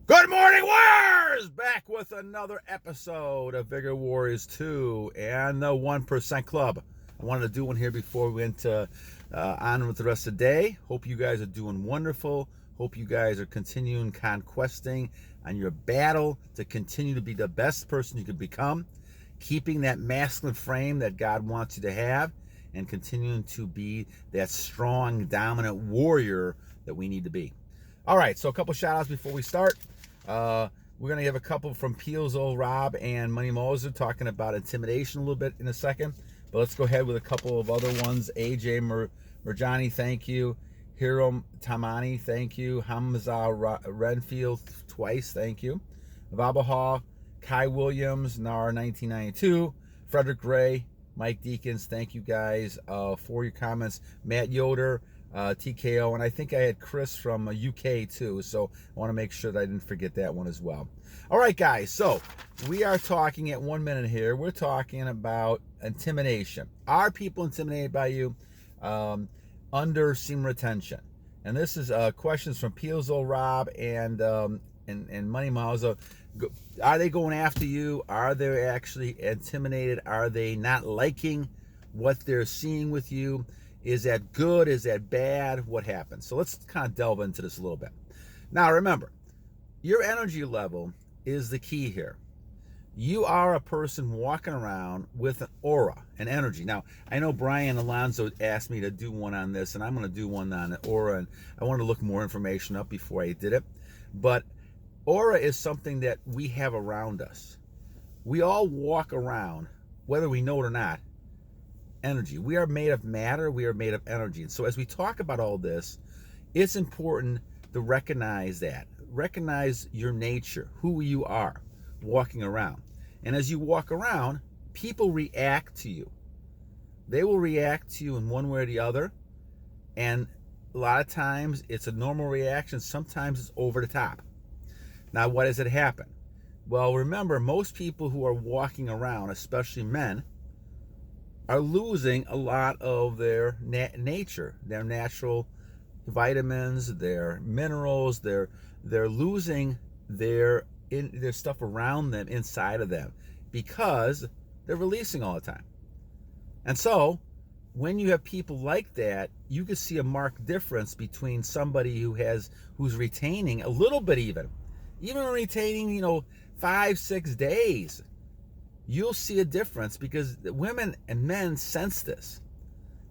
Good morning, Warriors! Back with another episode of Vigor Warriors 2 and the 1% Club. I wanted to do one here before we went on with the rest of the day. Hope you guys are doing wonderful. Hope you guys are continuing conquesting on your battle to continue to be the best person you can become, keeping that masculine frame that God wants you to have, and continuing to be that strong, dominant warrior that we need to be. All right, so a couple shout outs before we start. We're going to have a couple from Peelzoezae Rob and Moneymanusa7 talking about intimidation a little bit in a second. But let's go ahead with a couple of other ones. AJ Murjani, thank you. Heroo Tamani, thank you. Hamza Redfield, twice, thank you. Vaibhov, Kai Williams, NAR 1992. Frederick Gray, Mike Deakins, thank you guys for your comments. Matt Yoder, TKO, and I think I had Chris from UK too, so I want to make sure that I didn't forget that one as well. All right, guys, so we are talking at 1 minute here. We're talking about intimidation. Are people intimidated by you under semen retention? And this is questions from Peelzoezae Rob and Moneymanusa7. Are they going after you? Are they actually intimidated? Are they not liking what they're seeing with you? Is that good? Is that bad? What happens? So let's kind of delve into this a little bit. Now, remember, your energy level is the key here. You are a person walking around with an aura, an energy. Now, I know Brian Alonso asked me to do one on this, and I'm going to do one on an aura, and I want to look more information up before I did it. But aura is something that we have around us. We all walk around, whether we know it or not, energy. We are made of matter. We are made of energy. And so as we talk about all this, it's important to recognize that. Recognize your nature, who you are walking around. And as you walk around, people react to you. They will react to you in one way or the other. And a lot of times it's a normal reaction. Sometimes it's over the top. Now, why does it happen? Well, remember, most people who are walking around, especially men, are losing a lot of their nature, their natural vitamins, their minerals. They're losing their stuff around them, inside of them, because they're releasing all the time. And so when you have people like that, you can see a marked difference between somebody who's retaining a little bit, even retaining 5-6 days. You'll see a difference because women and men sense this.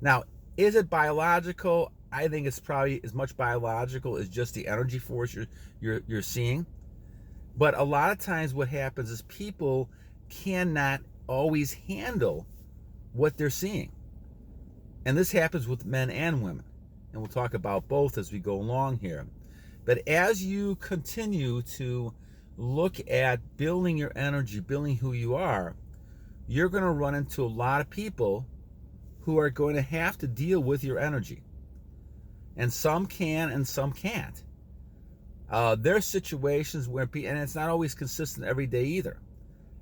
Now, is it biological? I think it's probably as much biological as just the energy force you're seeing. But a lot of times what happens is people cannot always handle what they're seeing. And this happens with men and women. And we'll talk about both as we go along here. But as you continue to look at building your energy, building who you are, you're going to run into a lot of people who are going to have to deal with your energy. And some can and some can't. There's situations where people, and it's not always consistent every day either.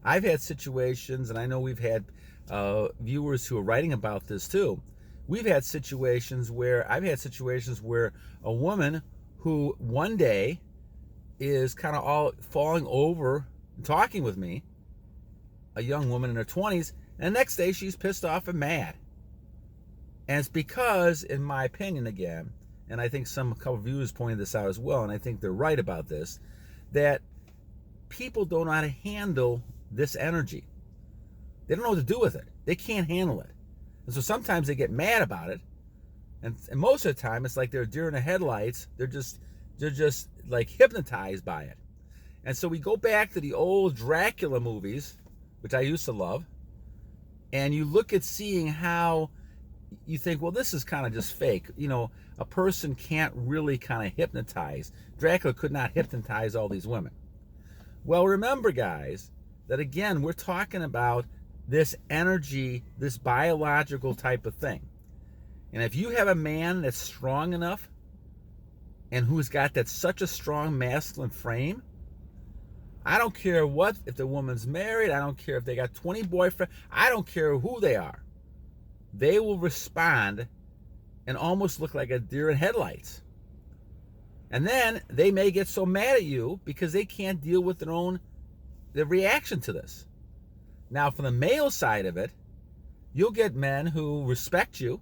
I've had situations, and I know we've had viewers who are writing about this too. I've had situations where a woman who one day is kind of all falling over and talking with me, a young woman in her 20s, and the next day she's pissed off and mad. And it's because, in my opinion again, and I think a couple of viewers pointed this out as well, and I think they're right about this, that people don't know how to handle this energy. They don't know what to do with it. They can't handle it. And so sometimes they get mad about it, and most of the time it's like they're a deer in the headlights. They're just like hypnotized by it. And so we go back to the old Dracula movies, which I used to love, and you look at seeing how you think, well, this is kind of just fake. A person can't really kind of hypnotize. Dracula could not hypnotize all these women. Well, remember, guys, that again, we're talking about this energy, this biological type of thing. And if you have a man that's strong enough and who's got such a strong masculine frame, I don't care if the woman's married, I don't care if they got 20 boyfriends, I don't care who they are. They will respond and almost look like a deer in headlights. And then they may get so mad at you because they can't deal with their reaction to this. Now, from the male side of it, you'll get men who respect you.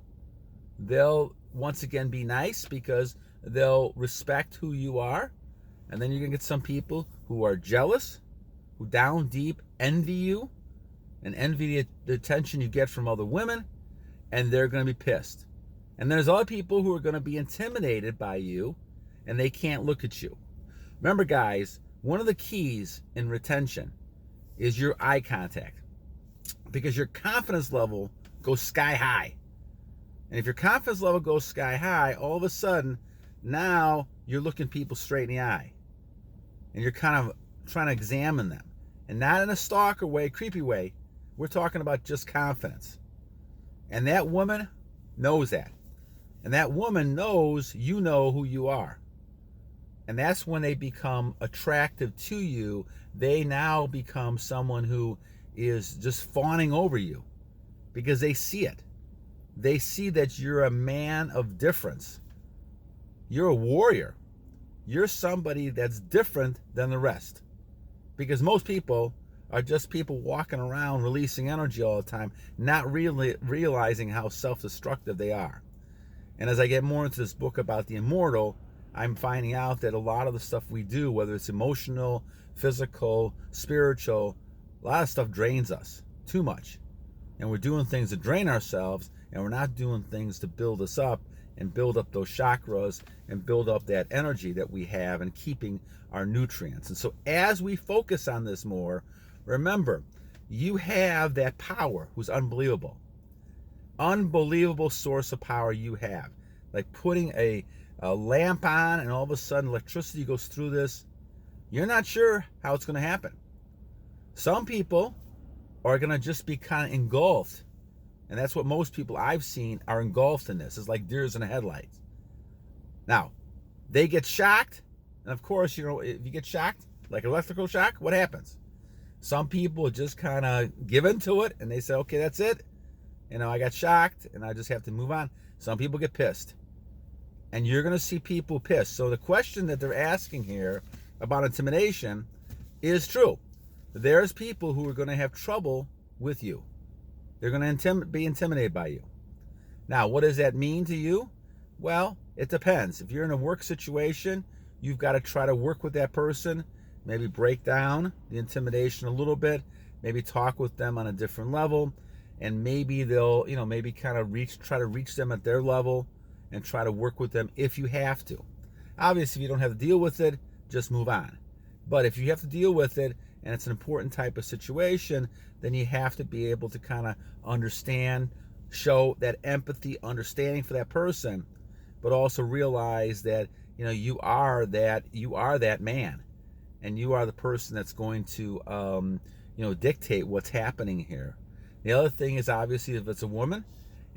They'll once again be nice because they'll respect who you are. And then you're going to get some people who are jealous, who down deep envy you and envy the attention you get from other women, and they're going to be pissed. And there's other people who are going to be intimidated by you, and they can't look at you. Remember, guys, one of the keys in retention is your eye contact, because your confidence level goes sky high. And if your confidence level goes sky high, all of a sudden, now you're looking people straight in the eye. And you're kind of trying to examine them. And not in a stalker way, creepy way. We're talking about just confidence. And that woman knows that. And that woman knows you know who you are. And that's when they become attractive to you. They now become someone who is just fawning over you because they see it. They see that you're a man of difference. You're a warrior. You're somebody that's different than the rest. Because most people are just people walking around releasing energy all the time, not really realizing how self-destructive they are. And as I get more into this book about the immortal, I'm finding out that a lot of the stuff we do, whether it's emotional, physical, spiritual, a lot of stuff drains us too much. And we're doing things to drain ourselves, and we're not doing things to build us up and build up those chakras and build up that energy that we have and keeping our nutrients. And so as we focus on this more, remember, you have that power who's unbelievable. Unbelievable source of power you have. Like putting a lamp on and all of a sudden electricity goes through this. You're not sure how it's going to happen. Some people are going to just be kind of engulfed. And that's what most people I've seen are engulfed in this. It's like deers in the headlights. Now, they get shocked. And of course, you know, if you get shocked, like electrical shock, what happens? Some people just kind of give into it and they say, okay, that's it. You know, I got shocked and I just have to move on. Some people get pissed. And you're going to see people pissed. So the question that they're asking here about intimidation is true. There's people who are going to have trouble with you. They're going to be intimidated by you. Now, what does that mean to you? Well, it depends. If you're in a work situation, you've got to try to work with that person, maybe break down the intimidation a little bit, maybe talk with them on a different level, and maybe they'll, you know, maybe kind of try to reach them at their level and try to work with them if you have to. Obviously, if you don't have to deal with it, just move on. But if you have to deal with it and it's an important type of situation, then you have to be able to kind of understand, show that empathy, understanding for that person, but also realize that, you know, you are that man, and you are the person that's going to, you know, dictate what's happening here. The other thing is, obviously, if it's a woman,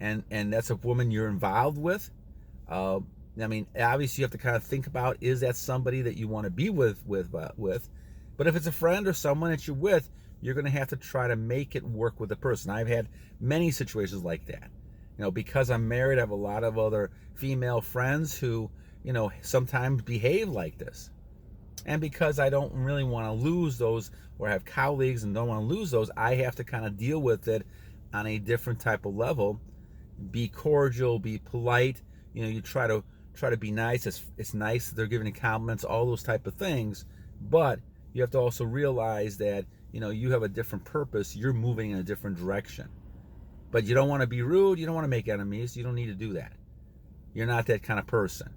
and that's a woman you're involved with, I mean, obviously you have to kind of think about, is that somebody that you want to be with? But if it's a friend or someone that you're with, you're going to have to try to make it work with the person. I've had many situations like that. You know, because I'm married, I have a lot of other female friends who, you know, sometimes behave like this. And because I don't really want to lose those, or have colleagues and don't want to lose those, I have to kind of deal with it on a different type of level. Be cordial, be polite. You know, you try to be nice. It's nice that they're giving you compliments, all those type of things. But you have to also realize that, you know, you have a different purpose. You're moving in a different direction. But you don't want to be rude. You don't want to make enemies. You don't need to do that. You're not that kind of person.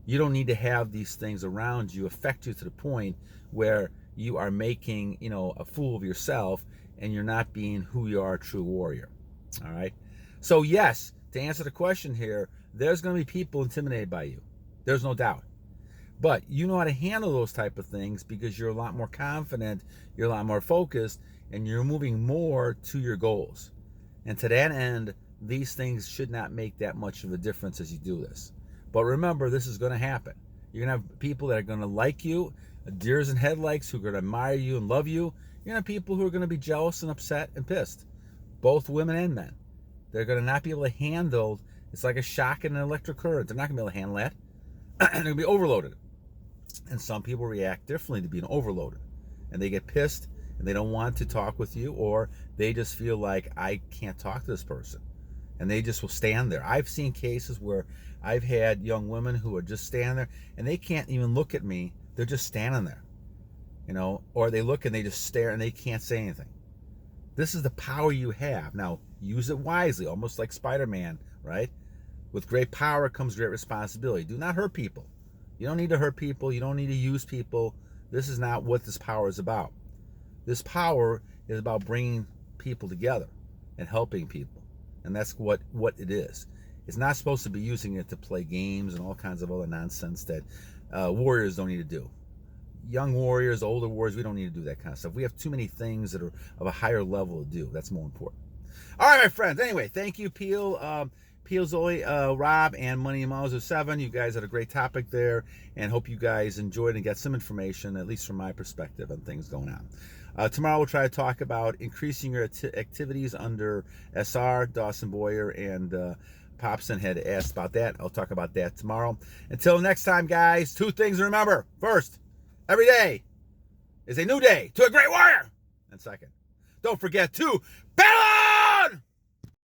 You don't need to have these things around you affect you to the point where you are making, you know, a fool of yourself and you're not being who you are, a true warrior. All right. So yes, to answer the question here, there's going to be people intimidated by you. There's no doubt. But you know how to handle those type of things because you're a lot more confident, you're a lot more focused, and you're moving more to your goals. And to that end, these things should not make that much of a difference as you do this. But remember, this is going to happen. You're going to have people that are going to like you, deers in headlights who are going to admire you and love you. You're going to have people who are going to be jealous and upset and pissed, both women and men. They're going to not be able to handle, it's like a shock and an electric current. They're not going to be able to handle that. They're going to be overloaded. And some people react differently to being overloaded. And they get pissed and they don't want to talk with you, or they just feel like, I can't talk to this person. And they just will stand there. I've seen cases where I've had young women who are just standing there and they can't even look at me. They're just standing there, or they look and they just stare and they can't say anything. This is the power you have. Now, use it wisely, almost like Spider-Man, right? With great power comes great responsibility. Do not hurt people. You don't need to hurt people. You don't need to use people. This is not what this power is about. This power is about bringing people together and helping people. And that's what it is. It's not supposed to be using it to play games and all kinds of other nonsense that warriors don't need to do. Young warriors, older warriors, we don't need to do that kind of stuff. We have too many things that are of a higher level to do. That's more important. All right, my friends. Anyway, thank you, Peelzoezae Rob and Moneymanusa7. You guys had a great topic there, and hope you guys enjoyed and got some information, at least from my perspective, on things going on. Tomorrow we'll try to talk about increasing your activities under SR. Dawson Boyer and Popson had asked about that. I'll talk about that tomorrow. Until next time, guys, 2 things to remember. First, every day is a new day to a great warrior. And second, don't forget to battle!